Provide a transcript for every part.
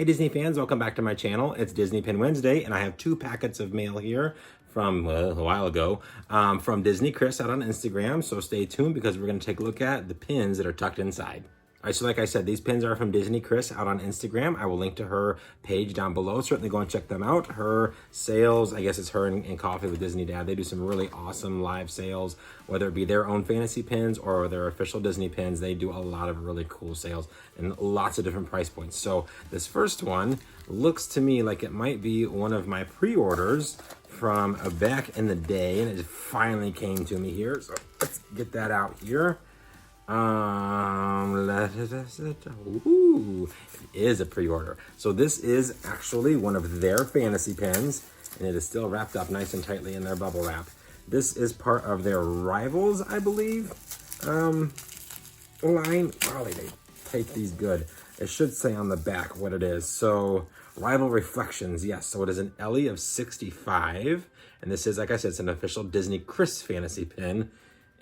Hey Disney fans, welcome back to my channel. It's Disney Pin Wednesday, and I have 2 packets of mail here from a while ago from Disney Chris out on Instagram. So stay tuned because we're going to take a look at the pins that are tucked inside. All right, so like I said, these pins are from Disney Chris out on Instagram. I will link to her page down below. Certainly go and check them out. Her sales, I guess it's her and Coffee with Disney Dad. They do some really awesome live sales, whether it be their own fantasy pins or their official Disney pins. They do a lot of really cool sales and lots of different price points. So this first one looks to me like it might be one of my pre-orders from back in the day, and it finally came to me here. So let's get that out here. Ooh, it is a pre-order. So this is actually one of their fantasy pins, and it is still wrapped up nice and tightly in their bubble wrap. This is part of their Rivals, I believe, line. Golly, they take these good. It should say on the back what it is. So Rival Reflections, yes. So it is an Ellie of 65, and this is, like I said, it's an official Disney Chris fantasy pin.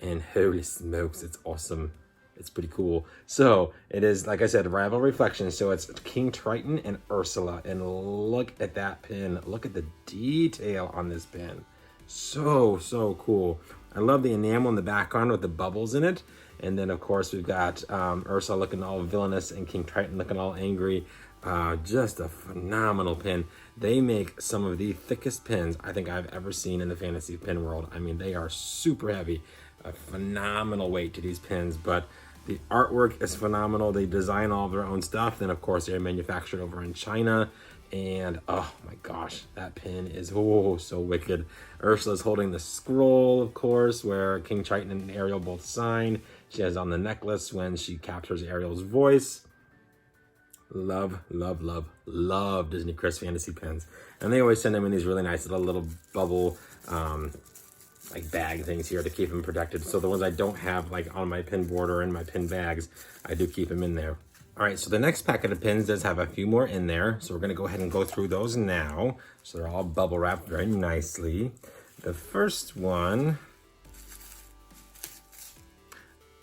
And holy smokes, it's awesome. It's pretty cool. So it is, like I said, Rival Reflections. So it's King Triton and Ursula. And look at that pin. Look at the detail on this pin. So cool. I love the enamel in the background with the bubbles in it. And then, of course, we've got Ursula looking all villainous and King Triton looking all angry. Just a phenomenal pin. They make some of the thickest pins I think I've ever seen in the fantasy pin world. I mean, they are super heavy. A phenomenal weight to these pins, but the artwork is phenomenal. They design all of their own stuff. Then, of course, they're manufactured over in China. And, oh my gosh, that pin is so wicked. Ursula's holding the scroll, of course, where King Triton and Ariel both sign. She has on the necklace when she captures Ariel's voice. Love Disney Chris fantasy pins. And they always send them in these really nice little bubble like bag things here to keep them protected. So the ones I don't have like on my pin board or in my pin bags, I do keep them in there. All right, so the next packet of pins does have a few more in there. So we're gonna go ahead and go through those now. So they're all bubble wrapped very nicely. The first one,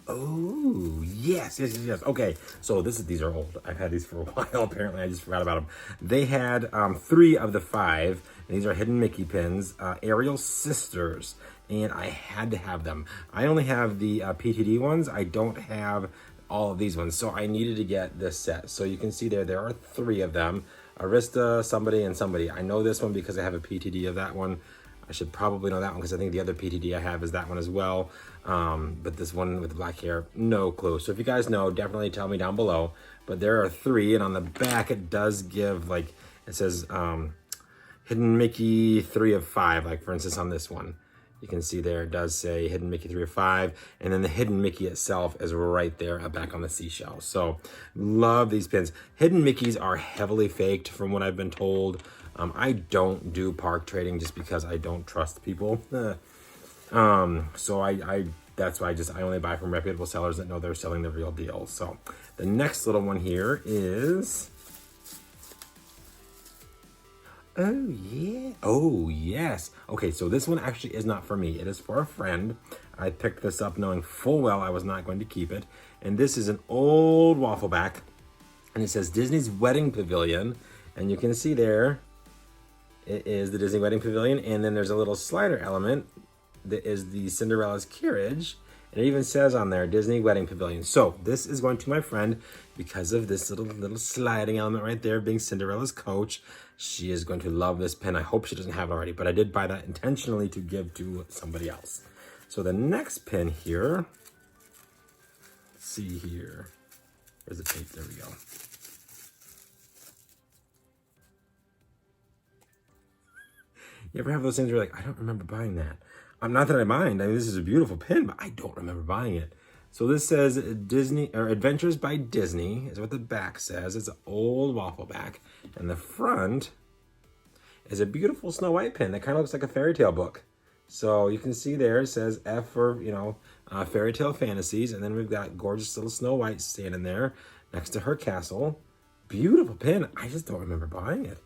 oh, yes. Okay, so these are old. I've had these for a while. Apparently, I just forgot about them. They had 3 of the 5, and these are hidden Mickey pins, Ariel's Sisters, and I had to have them. I only have the PTD ones. I don't have all of these ones, so I needed to get this set. So you can see there are 3 of them, Arista, somebody, and somebody. I know this one because I have a PTD of that one. I should probably know that one because I think the other PTD I have is that one as well. But this one with the black hair, no clue. So if you guys know, definitely tell me down below. But there are 3, and on the back it does give, like, it says Hidden Mickey 3 of 5, like for instance on this one. You can see there it does say Hidden Mickey 3 of 5, and then the Hidden Mickey itself is right there back on the seashell. So love these pins. Hidden Mickeys are heavily faked from what I've been told. I don't do park trading just because I don't trust people. So that's why I only buy from reputable sellers that know they're selling the real deal. So the next little one here is, oh yeah, oh yes. Okay, so this one actually is not for me. It is for a friend. I picked this up knowing full well I was not going to keep it. And this is an old waffle back, and it says Disney's Wedding Pavilion. And you can see there, it is the Disney Wedding Pavilion, and then there's a little slider element that is the Cinderella's carriage, and it even says on there Disney Wedding Pavilion. So this is going to my friend because of this little sliding element right there being Cinderella's coach. She is going to love this pin. I hope she doesn't have it already, but I did buy that intentionally to give to somebody else. So the next pin here, let's see here. Where's the tape? There we go. You ever have those things where you're like, I don't remember buying that? Not that I mind. I mean, this is a beautiful pin, but I don't remember buying it. So this says Disney, or Adventures by Disney is what the back says. It's an old waffle back. And the front is a beautiful Snow White pin that kind of looks like a fairy tale book. So you can see there it says F for, Fairy Tale Fantasies. And then we've got gorgeous little Snow White standing there next to her castle. Beautiful pin. I just don't remember buying it.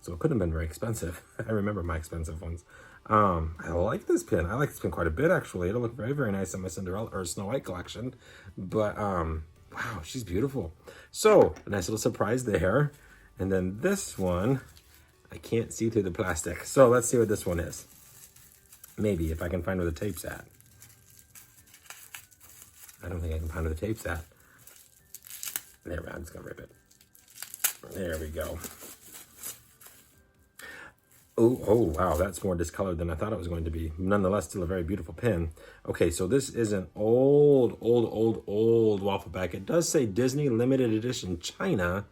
So it couldn't have been very expensive. I remember my expensive ones. I like this pin. I like this pin quite a bit, actually. It'll look very, very nice on my Cinderella or Snow White collection. But Wow, she's beautiful. So, a nice little surprise there. And then this one, I can't see through the plastic. So let's see what this one is. Maybe, if I can find where the tape's at. I don't think I can find where the tape's at. There, I'm just gonna rip it. There we go. Oh, wow, that's more discolored than I thought it was going to be. Nonetheless, still a very beautiful pin. Okay, so this is an old waffle pack. It does say Disney Limited Edition China,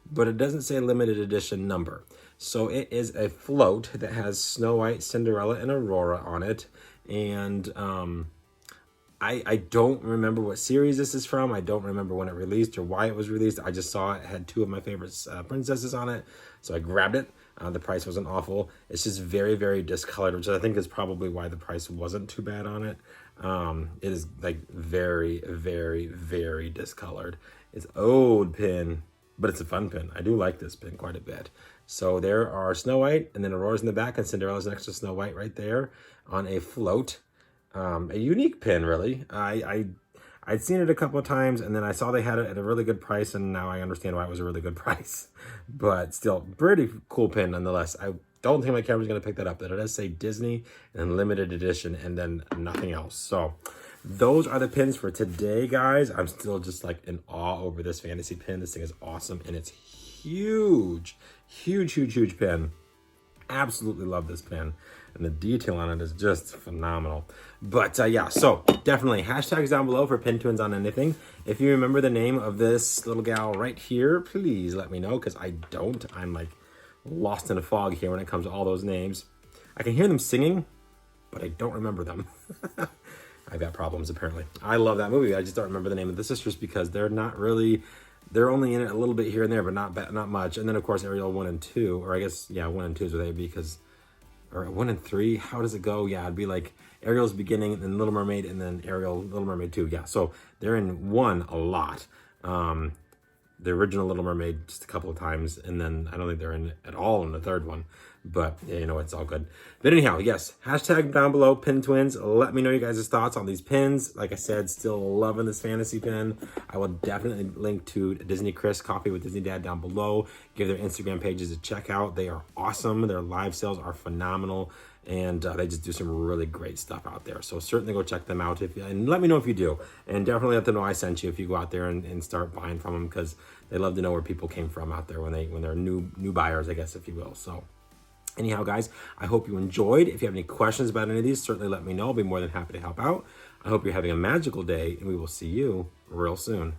but it doesn't say limited edition number. So it is a float that has Snow White, Cinderella, and Aurora on it. And I don't remember what series this is from. I don't remember when it released or why it was released. I just saw it had two of my favorite princesses on it, so I grabbed it. The price wasn't awful. It's just very discolored, which I think is probably why the price wasn't too bad on it. It is like very discolored. It's old pin, but it's a fun pin. I do like this pin quite a bit. So there are Snow White, and then Aurora's in the back, and Cinderella's next to Snow White right there on a float. A unique pin, really. I'd seen it a couple of times, and then I saw they had it at a really good price, and now I understand why it was a really good price. But still, pretty cool pin nonetheless. I don't think my camera's going to pick that up. That it does say Disney and limited edition, and then nothing else. So those are the pins for today, guys. I'm still just like in awe over this fantasy pin. This thing is awesome, and it's huge pin. Absolutely love this pin, and the detail on it is just phenomenal. But yeah, so definitely hashtags down below for pin twins on anything. If you remember the name of this little gal right here, please let me know, because I don't. I'm like lost in a fog here when it comes to all those names. I can hear them singing, but I don't remember them. I've got problems apparently. I love that movie. I just don't remember the name of the sisters because they're not really. They're only in it a little bit here and there, but not much. And then, of course, Ariel 1 and 2, or I guess, yeah, 1 and 2 is what they'd be, because, or 1 and 3, how does it go? Yeah, it'd be like Ariel's beginning, and then Little Mermaid, and then Ariel, Little Mermaid 2. Yeah, so they're in 1 a lot. The original Little Mermaid just a couple of times, and then I don't think they're in it at all in the third one. But, yeah, you know, it's all good. But anyhow, yes, hashtag down below, pin twins. Let me know you guys' thoughts on these pins. Like I said, still loving this fantasy pin. I will definitely link to Disney Chris Coffee with Disney Dad down below. Give their Instagram pages a check out. They are awesome. Their live sales are phenomenal. And they just do some really great stuff out there. So certainly go check them out, and let me know if you do. And definitely let them know I sent you if you go out there and start buying from them, because they love to know where people came from out there when they're new buyers, I guess, if you will. So anyhow, guys, I hope you enjoyed. If you have any questions about any of these, certainly let me know. I'll be more than happy to help out. I hope you're having a magical day, and we will see you real soon.